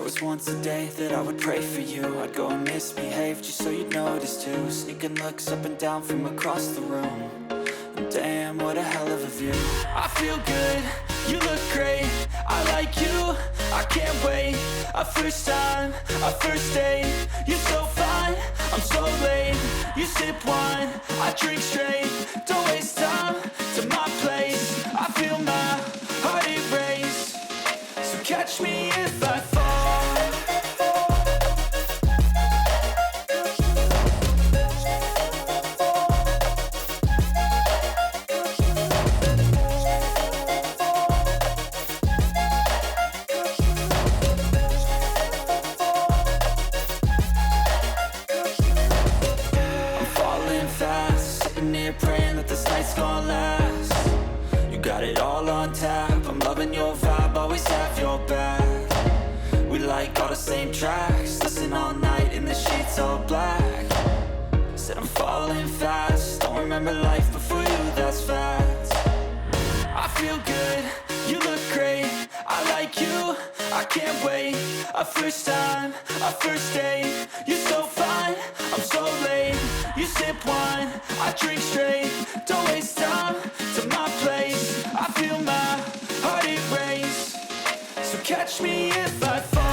was once a day that I would pray for you. I'd go and misbehave just so you'd notice too. Sneaking looks up and down from across the room. And damn, what a hell of a view. I feel good, you look great, I like you, I can't wait. A first time, a first date, you're so fine, I'm so late. You sip wine, I drink straight, don't waste time to my place. I feel my heart erase, so catch me if I fall. Praying that this night's gonna last. You got it all on tap, I'm loving your vibe, always have your back. We like all the same tracks, listen all night in the sheets all black. Said I'm falling fast, don't remember life before you, that's fact. I feel good, you look great, I like you, I can't wait. A first time, a first date, you're so fine, I'm so late. You sip wine, I drink straight, don't waste time to my place. I feel my heart erase, so catch me if I fall.